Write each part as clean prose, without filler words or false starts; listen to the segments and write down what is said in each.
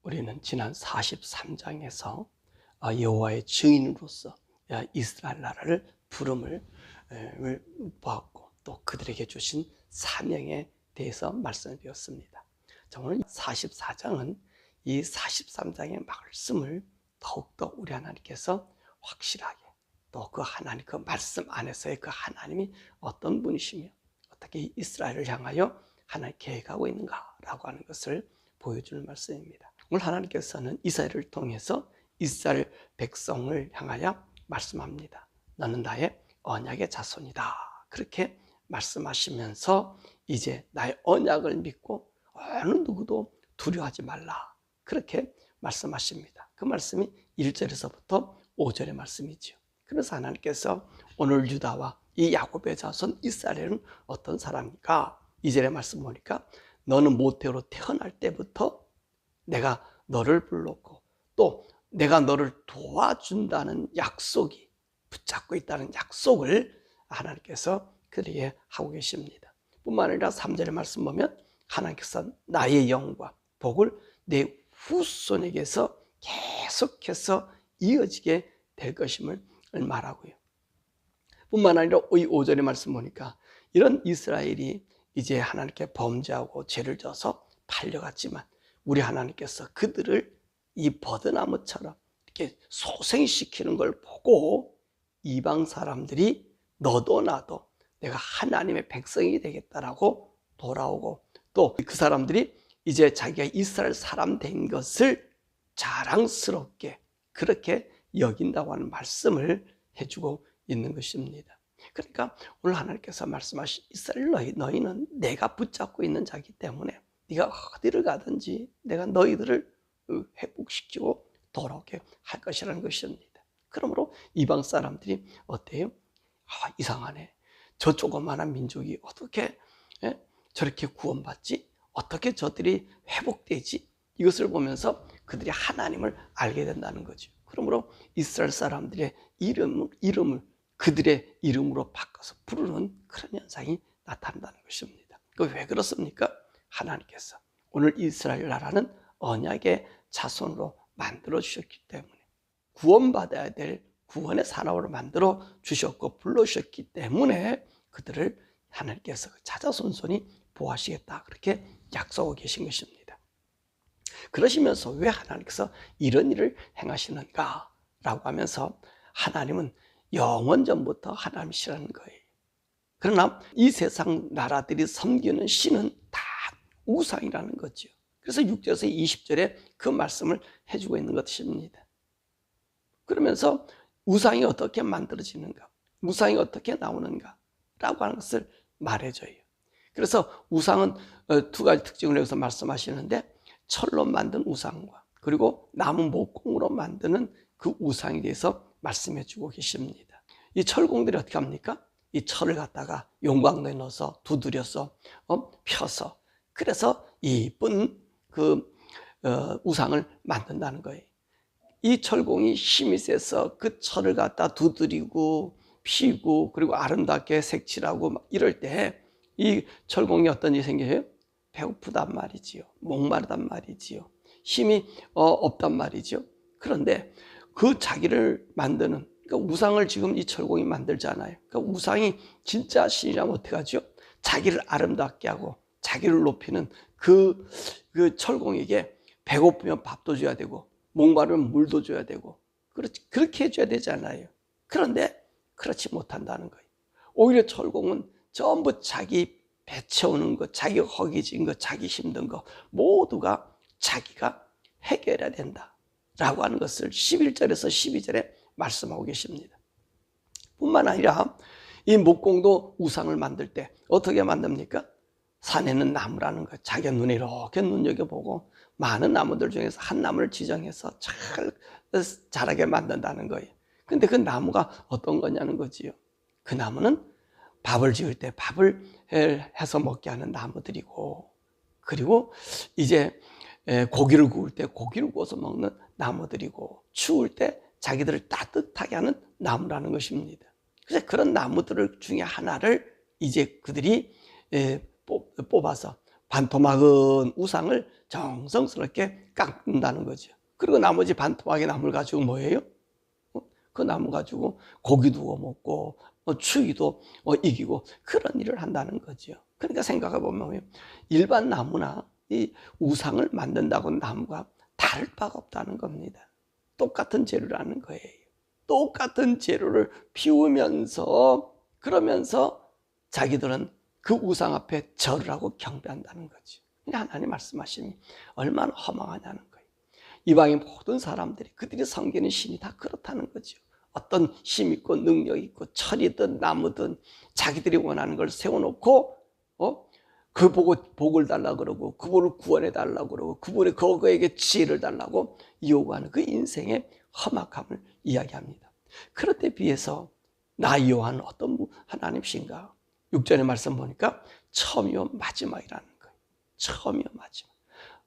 우리는 지난 43장에서 여호와의 증인으로서 이스라엘 나라를 부름을 보았고, 또 그들에게 주신 사명에 대해서 말씀드렸습니다. 오늘 44장은 이 43장의 말씀을 더욱더 우리 하나님께서 확실하게, 또 그 하나님, 그 말씀 안에서의 그 하나님이 어떤 분이시며 어떻게 이스라엘을 향하여 하나님 계획하고 있는가라고 하는 것을 보여주는 말씀입니다. 오늘 하나님께서는 이사야를 통해서 이스라엘 백성을 향하여 말씀합니다. 너는 나의 언약의 자손이다. 그렇게 말씀하시면서 이제 나의 언약을 믿고 어느 누구도 두려워하지 말라. 그렇게 말씀하십니다. 그 말씀이 1절에서부터 5절의 말씀이죠. 그래서 하나님께서 오늘 유다와 이 야곱의 자손 이스라엘은 어떤 사람입니까? 2절의 말씀 보니까 너는 모태로 태어날 때부터 내가 너를 불렀고, 또 내가 너를 도와준다는 약속이, 붙잡고 있다는 약속을 하나님께서 그들에게 하고 계십니다. 뿐만 아니라 3절의 말씀 보면 하나님께서 나의 영과 복을 내 후손에게서 계속해서 이어지게 될 것임을 말하고요. 뿐만 아니라 이 5절의 말씀 보니까 이런 이스라엘이 이제 하나님께 범죄하고 죄를 져서 팔려갔지만 우리 하나님께서 그들을 이 버드나무처럼 이렇게 소생시키는 걸 보고 이방 사람들이 너도 나도 내가 하나님의 백성이 되겠다라고 돌아오고, 또 그 사람들이 이제 자기가 이스라엘 사람 된 것을 자랑스럽게 그렇게 여긴다고 하는 말씀을 해주고 있는 것입니다. 그러니까 오늘 하나님께서 말씀하신 이스라엘 너희는 내가 붙잡고 있는 자이기 때문에 네가 어디를 가든지 내가 너희들을 회복시키고 돌아오게 할 것이라는 것입니다. 그러므로 이방 사람들이 어때요? 이상하네. 저 조그마한 민족이 어떻게 저렇게 구원받지? 어떻게 저들이 회복되지? 이것을 보면서 그들이 하나님을 알게 된다는 거죠. 그러므로 이스라엘 사람들의 이름을 그들의 이름으로 바꿔서 부르는 그런 현상이 나타난다는 것입니다. 왜 그렇습니까? 하나님께서 오늘 이스라엘 나라는 언약의 자손으로 만들어 주셨기 때문에, 구원받아야 될 구원의 사람으로 만들어 주셨고 불러주셨기 때문에 그들을 하나님께서 자자손손이 보호하시겠다, 그렇게 약속하고 계신 것입니다. 그러시면서 왜 하나님께서 이런 일을 행하시는가 라고 하면서 하나님은 영원전부터 하나님이시라는 거예요. 그러나 이 세상 나라들이 섬기는 신은 다 우상이라는 거죠. 그래서 6절에서 20절에 그 말씀을 해주고 있는 것입니다. 그러면서 우상이 어떻게 만들어지는가, 우상이 어떻게 나오는가 라고 하는 것을 말해줘요. 그래서 우상은 두 가지 특징을 여기서 말씀하시는데, 철로 만든 우상과 그리고 나무 목공으로 만드는 그 우상에 대해서 말씀해주고 계십니다. 이 철공들이 어떻게 합니까? 이 철을 갖다가 용광로에 넣어서 두드려서 펴서, 그래서 이쁜 그 우상을 만든다는 거예요. 이 철공이 힘이 세서 그 철을 갖다 두드리고 피고 그리고 아름답게 색칠하고 이럴 때 이 철공이 어떤 일이 생겨요? 배고프단 말이지요. 목마르단 말이지요. 힘이 없단 말이죠. 그런데 그 자기를 만드는, 그러니까 우상을 지금 이 철공이 만들잖아요. 그러니까 우상이 진짜 신이라면 어떻게 하죠? 자기를 아름답게 하고 자기를 높이는 그 철공에게 배고프면 밥도 줘야 되고 목마르면 물도 줘야 되고 그렇게 해줘야 되잖아요. 그런데 그렇지 못한다는 거예요. 오히려 철공은 전부 자기 배 채우는 것, 자기 허기진 것, 자기 힘든 것 모두가 자기가 해결해야 된다라고 하는 것을 11절에서 12절에 말씀하고 계십니다. 뿐만 아니라 이 목공도 우상을 만들 때 어떻게 만듭니까? 산에는 나무라는 거, 자기 눈에 이렇게 눈여겨보고 많은 나무들 중에서 한 나무를 지정해서 자라게 만든다는 거예요. 근데 그 나무가 어떤 거냐는 거지요. 그 나무는 밥을 지을 때 밥을 해서 먹게 하는 나무들이고, 그리고 이제 고기를 구울 때 고기를 구워서 먹는 나무들이고, 추울 때 자기들을 따뜻하게 하는 나무라는 것입니다. 그래서 그런 나무들 중에 하나를 이제 그들이 뽑아서 반토막은 우상을 정성스럽게 깎는다는 거죠. 그리고 나머지 반토막의 나무를 가지고 뭐예요? 그 나무 가지고 고기도 구워 먹고 추위도 이기고 그런 일을 한다는 거죠. 그러니까 생각해 보면 일반 나무나 이 우상을 만든다고 나무가 다를 바가 없다는 겁니다. 똑같은 재료라는 거예요. 똑같은 재료를 피우면서 그러면서 자기들은 그 우상 앞에 절을 하고 경배한다는 거죠. 하나님 말씀하시니 얼마나 허망하냐는 거예요. 이방인 모든 사람들이 그들이 섬기는 신이 다 그렇다는 거죠. 어떤 힘 있고 능력 있고 철이든 나무든 자기들이 원하는 걸 세워놓고 그 보고 복을 달라고 그러고 그분을 구원해 달라고 그러고 그분이 그에게 지혜를 달라고 요구하는 그 인생의 험악함을 이야기합니다. 그럴 때 비해서 나 요한은 어떤 하나님이신가? 6절의 말씀 보니까 처음이요 마지막이라는 거예요. 처음이요 마지막.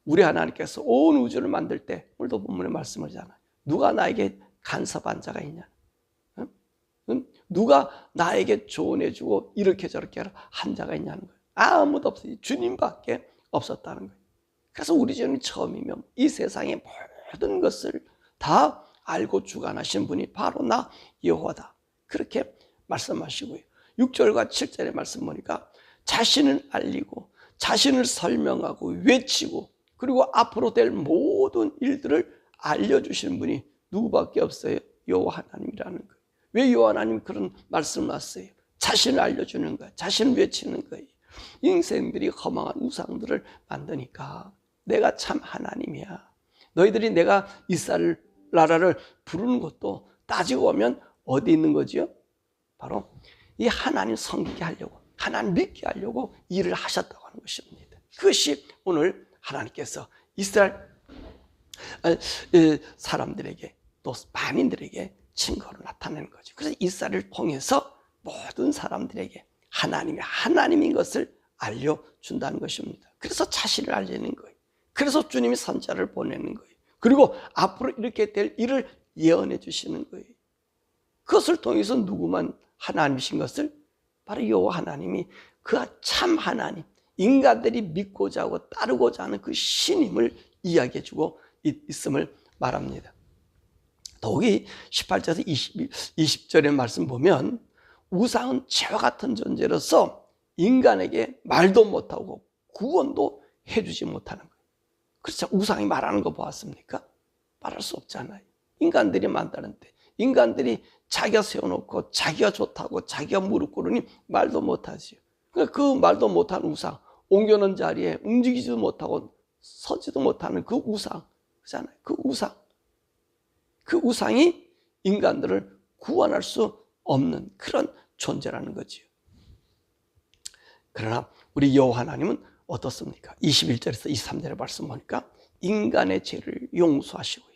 우리 하나님께서 온 우주를 만들 때 오늘도 본문에 말씀을 하잖아요. 누가 나에게 간섭한 자가 있냐? 누가 나에게 조언해주고 이렇게 저렇게 한 자가 있냐는 거예요. 아무도 없어요. 주님밖에 없었다는 거예요. 그래서 우리 주님이 처음이면 이 세상의 모든 것을 다 알고 주관하신 분이 바로 나 여호와다. 그렇게 말씀하시고요. 6절과 7절의 말씀 보니까 자신을 알리고 자신을 설명하고 외치고 그리고 앞으로 될 모든 일들을 알려주시는 분이 누구밖에 없어요? 여호와 하나님이라는 거예요. 왜 여호와 하나님이 그런 말씀을 하셨어요? 자신을 알려주는 거예요. 자신을 외치는 거예요. 인생들이 허망한 우상들을 만드니까 내가 참 하나님이야. 너희들이 내가 이스라엘 나라를 부르는 것도 따지고 보면 어디 있는 거지요? 바로 이 하나님 섬기게 하려고 하나님 믿게 하려고 일을 하셨다고 하는 것입니다. 그것이 오늘 하나님께서 이스라엘 사람들에게 또 만인들에게 증거로 나타내는 거죠. 그래서 이스라엘을 통해서 모든 사람들에게 하나님이 하나님인 것을 알려준다는 것입니다. 그래서 자신을 알리는 거예요. 그래서 주님이 선자를 보내는 거예요. 그리고 앞으로 이렇게 될 일을 예언해 주시는 거예요. 그것을 통해서 누구만 하나님이신 것을 바로 여호와 하나님이 그 참 하나님, 인간들이 믿고자 하고 따르고자 하는 그 신임을 이야기해 주고 있음을 말합니다. 더욱이 18절에서 20절의 말씀 보면 우상은 죄와 같은 존재로서 인간에게 말도 못하고 구원도 해주지 못하는 거예요. 그렇죠? 우상이 말하는 거 보았습니까? 말할 수 없잖아요. 인간들이 만드는데 인간들이 자기가 세워놓고 자기가 좋다고 자기가 무릎 꿇으니 말도 못하지요. 그러니까 그 말도 못하는 우상, 옮겨놓은 자리에 움직이지도 못하고 서지도 못하는 그 우상, 그렇잖아요. 그 우상이 인간들을 구원할 수 없는 그런 존재라는 거지요. 그러나 우리 여호와 하나님은 어떻습니까? 21절에서 23절의 말씀 보니까 인간의 죄를 용서하시고요.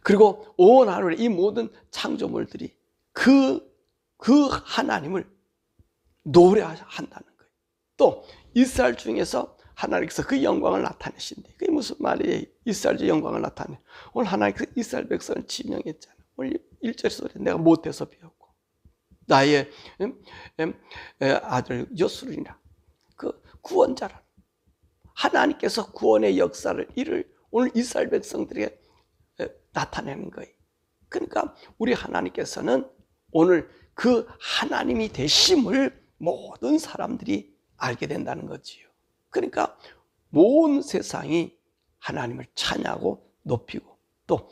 그리고 온 하늘의 이 모든 창조물들이 그 하나님을 노래한다는 거예요. 또 이스라엘 중에서 하나님께서 그 영광을 나타내신대. 그게 무슨 말이에요? 이스라엘의 영광을 나타내. 오늘 하나님께서 이스라엘 백성을 지명했잖아요. 오늘 1절에서 내가 못해서 배웠고 나의 아들 여수르니라 그 구원자라. 하나님께서 구원의 역사를 이를 오늘 이스라엘 백성들에게 나타내는 거예요. 그러니까 우리 하나님께서는 오늘 그 하나님이 되심을 모든 사람들이 알게 된다는 거지요. 그러니까 모든 세상이 하나님을 찬양하고 높이고 또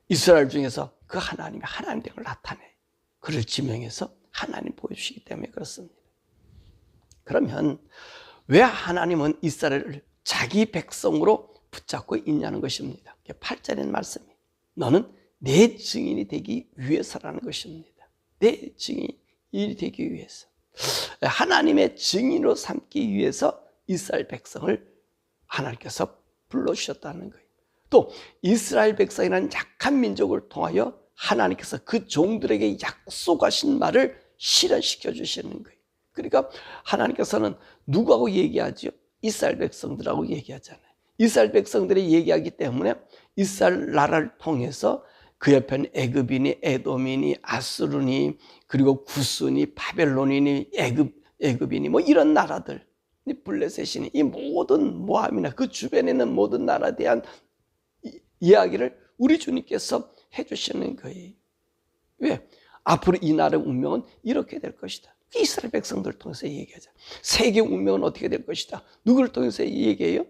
이스라엘 중에서 그 하나님이 하나님 된 걸 나타내. 그를 지명해서 하나님 보여주시기 때문에 그렇습니다. 그러면 왜 하나님은 이스라엘을 자기 백성으로 붙잡고 있냐는 것입니다. 8절의 말씀이 너는 내 증인이 되기 위해서라는 것입니다. 내 증인이 되기 위해서. 하나님의 증인으로 삼기 위해서 이스라엘 백성을 하나님께서 불러주셨다는 거예요. 또 이스라엘 백성이라는 약한 민족을 통하여 하나님께서 그 종들에게 약속하신 말을 실현시켜 주시는 거예요. 그러니까 하나님께서는 누구하고 얘기하죠? 이스라엘 백성들하고 얘기하잖아요. 이스라엘 백성들이 얘기하기 때문에 이스라엘 나라를 통해서 그 옆에는 애굽이니 에돔이니 아수르니 그리고 구스니 바벨론이니 애굽이니 뭐 이런 나라들 이 블레셋이 이 모든 모함이나 그 주변에 있는 모든 나라에 대한 이야기를 우리 주님께서 해주시는 거예요. 왜? 앞으로 이 나라의 운명은 이렇게 될 것이다. 이스라엘 백성들을 통해서 얘기하자. 세계 운명은 어떻게 될 것이다. 누구를 통해서 얘기해요?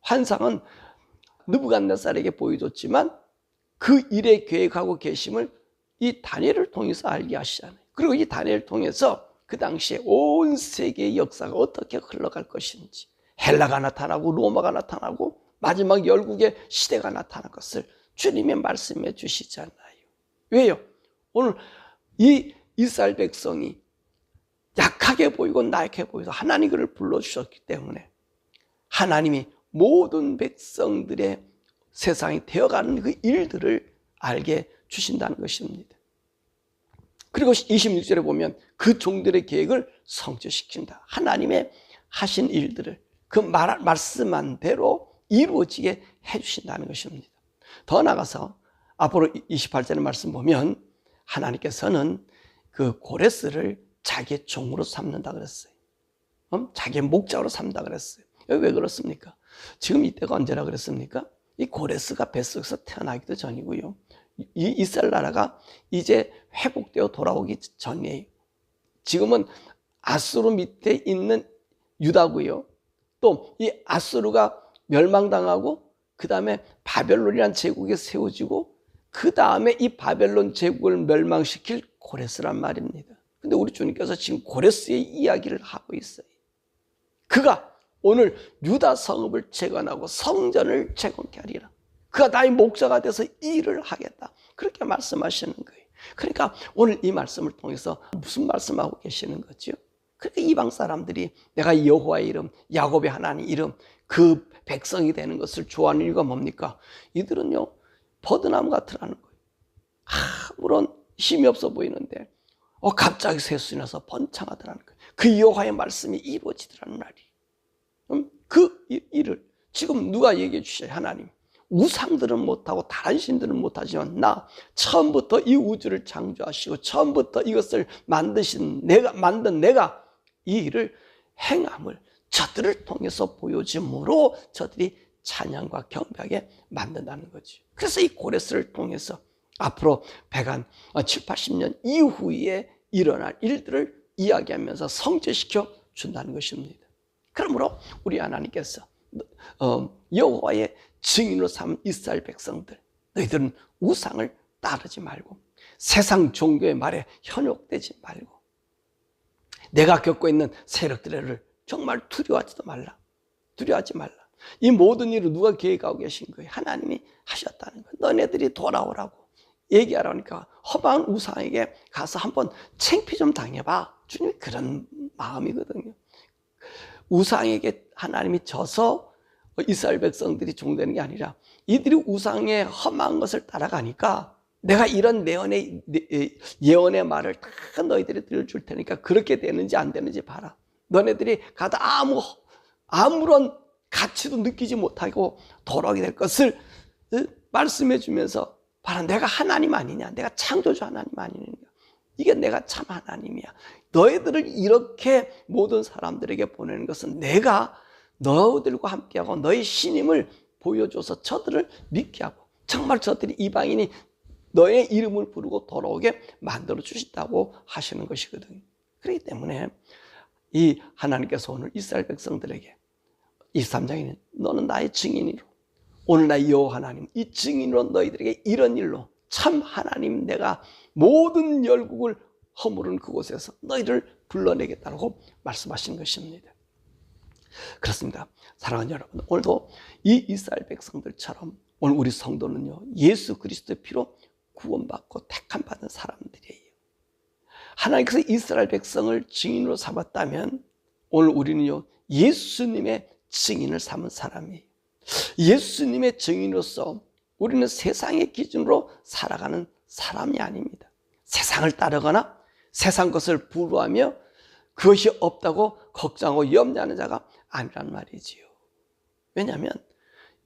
환상은 느부갓네살에게 보여줬지만 그 일의 계획하고 계심을 이 다니엘을 통해서 알게 하시잖아요. 그리고 이 다니엘을 통해서 그 당시에 온 세계의 역사가 어떻게 흘러갈 것인지, 헬라가 나타나고 로마가 나타나고 마지막 열국의 시대가 나타날 것을 주님이 말씀해 주시잖아요. 왜요? 오늘 이 이스라엘 백성이 약하게 보이고 나약해 보여서 하나님이 그를 불러주셨기 때문에 하나님이 모든 백성들의 세상이 되어가는 그 일들을 알게 주신다는 것입니다. 그리고 26절에 보면 그 종들의 계획을 성취시킨다. 하나님의 하신 일들을 그 말씀한 대로 이루어지게 해주신다는 것입니다. 더 나아가서 앞으로 28절의 말씀 보면 하나님께서는 그 고레스를 자기의 종으로 삼는다 그랬어요. 자기의 목자로 삼다 그랬어요. 왜 그렇습니까? 지금 이때가 언제라 그랬습니까? 이 고레스가 뱃속에서 태어나기도 전이고요. 이 이스라엘 나라가 이제 회복되어 돌아오기 전이에요. 지금은 아수르 밑에 있는 유다고요. 또 이 아수르가 멸망당하고 그 다음에 바벨론이라는 제국이 세워지고 그 다음에 이 바벨론 제국을 멸망시킬 고레스란 말입니다. 근데 우리 주님께서 지금 고레스의 이야기를 하고 있어요. 그가 오늘 유다 성읍을 재건하고 성전을 재건케 하리라. 그가 나의 목자가 돼서 일을 하겠다. 그렇게 말씀하시는 거예요. 그러니까 오늘 이 말씀을 통해서 무슨 말씀하고 계시는 거죠? 그러니까 이방 사람들이 내가 여호와의 이름, 야곱의 하나님 이름, 그 백성이 되는 것을 좋아하는 이유가 뭡니까? 이들은요 버드나무 같으라는 거예요. 아무런 힘이 없어 보이는데 갑자기 세수이 나서 번창하더라는 거예요. 그 여호와의 말씀이 이루어지더라는 날이. 그 일을 지금 누가 얘기해 주셔요? 하나님. 우상들은 못하고 다른 신들은 못하지만 나 처음부터 이 우주를 창조하시고 처음부터 이것을 만든 내가 이 일을 행함을 저들을 통해서 보여줌으로 저들이 찬양과 경배하게 만든다는 거죠. 그래서 이 고레스를 통해서 앞으로 7, 80년 이후에 일어날 일들을 이야기하면서 성취시켜 준다는 것입니다. 그러므로 우리 하나님께서 여호와의 증인으로 삼은 이스라엘 백성들, 너희들은 우상을 따르지 말고 세상 종교의 말에 현혹되지 말고 내가 겪고 있는 세력들을 정말 두려워하지도 말라. 두려워하지 말라. 이 모든 일을 누가 계획하고 계신 거예요? 하나님이 하셨다는 거예요. 너네들이 돌아오라고 얘기하라니까 험한 우상에게 가서 한번 창피 좀 당해봐. 주님이 그런 마음이거든요. 우상에게 하나님이 져서 이스라엘 백성들이 종되는 게 아니라 이들이 우상의 험한 것을 따라가니까 내가 이런 예언의 말을 다 너희들이 들려줄 테니까 그렇게 되는지 안 되는지 봐라. 너네들이 가다 아무런 가치도 느끼지 못하고 돌아오게 될 것을 말씀해 주면서 봐라, 내가 하나님 아니냐, 내가 창조주 하나님 아니냐, 이게 내가 참 하나님이야. 너희들을 이렇게 모든 사람들에게 보내는 것은 내가 너희들과 함께하고 너희 신임을 보여줘서 저들을 믿게 하고 정말 저들이 이방인이 너의 이름을 부르고 돌아오게 만들어 주신다고 하시는 것이거든요. 그렇기 때문에 이 하나님께서 오늘 이스라엘 백성들에게 23장에는 너는 나의 증인이로, 오늘 나의 여호와 하나님 이 증인으로 너희들에게 이런 일로 참 하나님 내가 모든 열국을 허물은 그곳에서 너희를 불러내겠다고 말씀하신 것입니다. 그렇습니다. 사랑하는 여러분, 오늘도 이 이스라엘 백성들처럼 오늘 우리 성도는요 예수 그리스도의 피로 구원받고 택함받은 사람들이에요. 하나님께서 이스라엘 백성을 증인으로 삼았다면 오늘 우리는요 예수님의 증인을 삼은 사람이에요. 예수님의 증인으로서 우리는 세상의 기준으로 살아가는 사람이 아닙니다. 세상을 따르거나 세상 것을 부러워하며 그것이 없다고 걱정하고 염려하는 자가 아니란 말이지요. 왜냐하면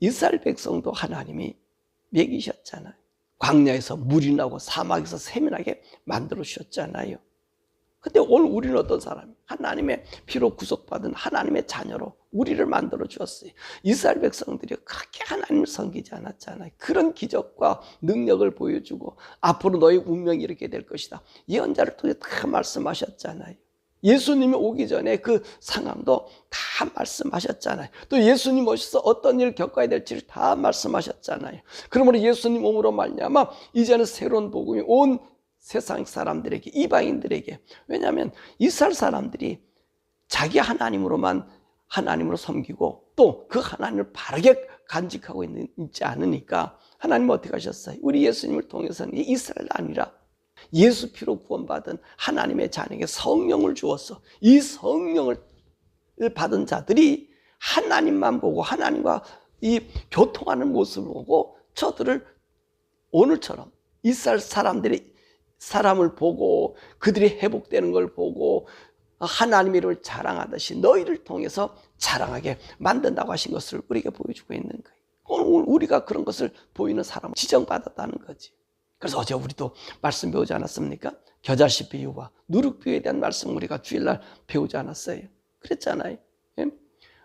이스라엘 백성도 하나님이 먹이셨잖아요. 광야에서 물이 나고 사막에서 샘이 나게 만들어 주셨잖아요. 근데 오늘 우리는 어떤 사람이에요? 하나님의 피로 구속받은 하나님의 자녀로 우리를 만들어 주었어요. 이스라엘 백성들이 그렇게 하나님을 섬기지 않았잖아요. 그런 기적과 능력을 보여주고 앞으로 너희 운명이 이렇게 될 것이다. 예언자를 통해 다 말씀하셨잖아요. 예수님이 오기 전에 그 상황도 다 말씀하셨잖아요. 또 예수님 오셔서 어떤 일을 겪어야 될지를 다 말씀하셨잖아요. 그러므로 예수님 오므로 말미암아 이제는 새로운 복음이 온 세상 사람들에게, 이방인들에게, 왜냐하면 이스라엘 사람들이 자기 하나님으로 섬기고 또 그 하나님을 바르게 간직하고 있지 않으니까 하나님은 어떻게 하셨어요? 우리 예수님을 통해서는 이스라엘 아니라 예수 피로 구원받은 하나님의 자녀에게 성령을 주어서 이 성령을 받은 자들이 하나님만 보고 하나님과 이 교통하는 모습을 보고 저들을 오늘처럼 이스라엘 사람을 보고 그들이 회복되는 걸 보고 하나님의 이름을 자랑하듯이 너희를 통해서 자랑하게 만든다고 하신 것을 우리에게 보여주고 있는 거예요. 오늘 우리가 그런 것을 보이는 사람을 지정받았다는 거지. 그래서 어제 우리도 말씀 배우지 않았습니까? 겨자씨 비유와 누룩 비유에 대한 말씀 우리가 주일날 배우지 않았어요. 그랬잖아요. 예?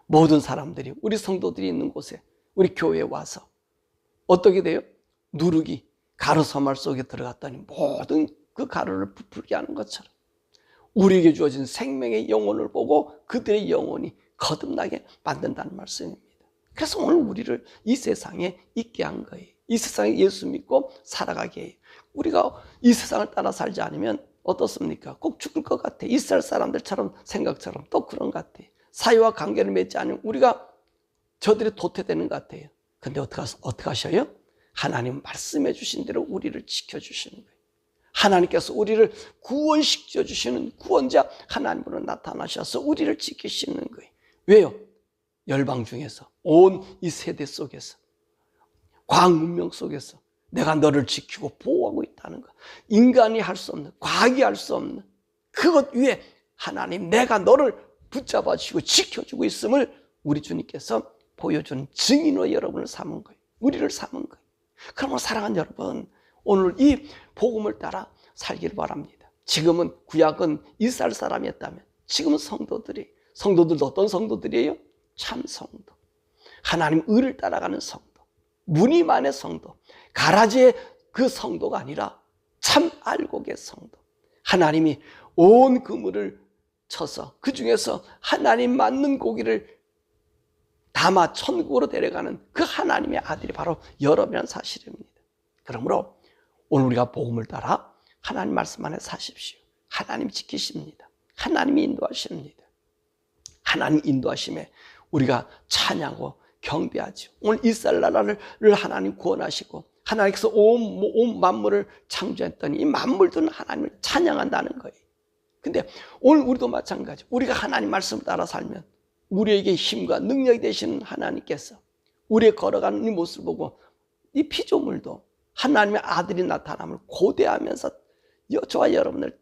모든 사람들이 우리 성도들이 있는 곳에 우리 교회에 와서 어떻게 돼요? 누룩이 가루 서말 속에 들어갔더니 모든 그 가루를 부풀게 하는 것처럼 우리에게 주어진 생명의 영혼을 보고 그들의 영혼이 거듭나게 만든다는 말씀입니다. 그래서 오늘 우리를 이 세상에 있게 한 거예요. 이 세상에 예수 믿고 살아가게 해요. 우리가 이 세상을 따라 살지 않으면 어떻습니까? 꼭 죽을 것 같아. 이스라엘 사람들처럼 생각처럼 또 그런 것 같아. 사이와 관계를 맺지 않으면 우리가 저들이 도태되는 것 같아요. 근데 어떻게 하셔요? 하나님 말씀해 주신 대로 우리를 지켜주시는 거예요. 하나님께서 우리를 구원시켜 주시는 구원자 하나님으로 나타나셔서 우리를 지키시는 거예요. 왜요? 열방 중에서 온 이 세대 속에서 과학 문명 속에서 내가 너를 지키고 보호하고 있다는 것. 인간이 할 수 없는, 과학이 할 수 없는 그것 위에 하나님 내가 너를 붙잡아 주시고 지켜주고 있음을 우리 주님께서 보여주는 증인으로 여러분을 삼은 거예요. 우리를 삼은 거예요. 그러므로 사랑하는 여러분, 오늘 이 복음을 따라 살기를 바랍니다. 지금은 구약은 이스라엘 사람이었다면 지금은 성도들도 어떤 성도들이에요? 참 성도, 하나님 의를 따라가는 성도, 무늬만의 성도, 가라지의 그 성도가 아니라 참 알곡의 성도. 하나님이 온 그물을 쳐서 그 중에서 하나님 맞는 고기를 담아 천국으로 데려가는 그 하나님의 아들이 바로 여러분이라는 사실입니다. 그러므로 오늘 우리가 복음을 따라 하나님 말씀 안에 사십시오. 하나님 지키십니다. 하나님이 인도하십니다. 하나님 인도하심에 우리가 찬양하고 경배하죠. 오늘 이스라엘 나라를 하나님 구원하시고 하나님께서 온 만물을 창조했더니 이 만물들은 하나님을 찬양한다는 거예요. 근데 오늘 우리도 마찬가지. 우리가 하나님 말씀을 따라 살면 우리에게 힘과 능력이 되시는 하나님께서 우리의 걸어가는 이 모습을 보고 이 피조물도 하나님의 아들이 나타남을 고대하면서 저와 여러분을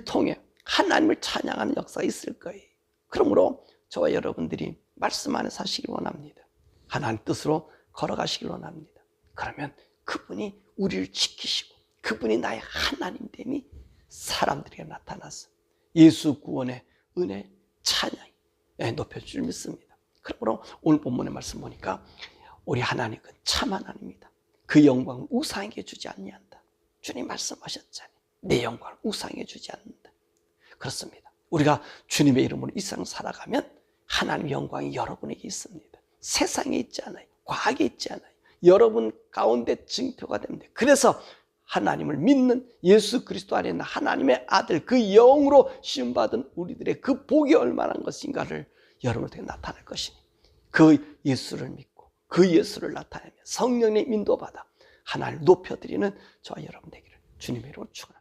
통해 하나님을 찬양하는 역사가 있을 거예요. 그러므로 저와 여러분들이 말씀 안에 사시길 원합니다. 하나님 뜻으로 걸어가시길 원합니다. 그러면 그분이 우리를 지키시고 그분이 나의 하나님됨이 사람들에게 나타나서 예수 구원의 은혜 찬양이 높여줄 줄 믿습니다. 그러므로 오늘 본문의 말씀 보니까 우리 하나님은 참 하나님입니다. 그 영광을 우상에게 주지 아니한다. 주님 말씀하셨잖아요. 내 영광을 우상에게 주지 않는다. 그렇습니다. 우리가 주님의 이름으로 이 세상 살아가면 하나님의 영광이 여러분에게 있습니다. 세상에 있지 않아요. 과학에 있지 않아요. 여러분 가운데 증표가 됩니다. 그래서 하나님을 믿는 예수 그리스도 안에 있는 하나님의 아들 그 영으로 시험받은 우리들의 그 복이 얼마나 것인가를 여러분에게 나타낼 것이니 그 예수를 믿고 그 예수를 나타내며 성령의 인도받아 하나님을 높여드리는 저와 여러분 되기를 주님의 이름으로 축원합니다.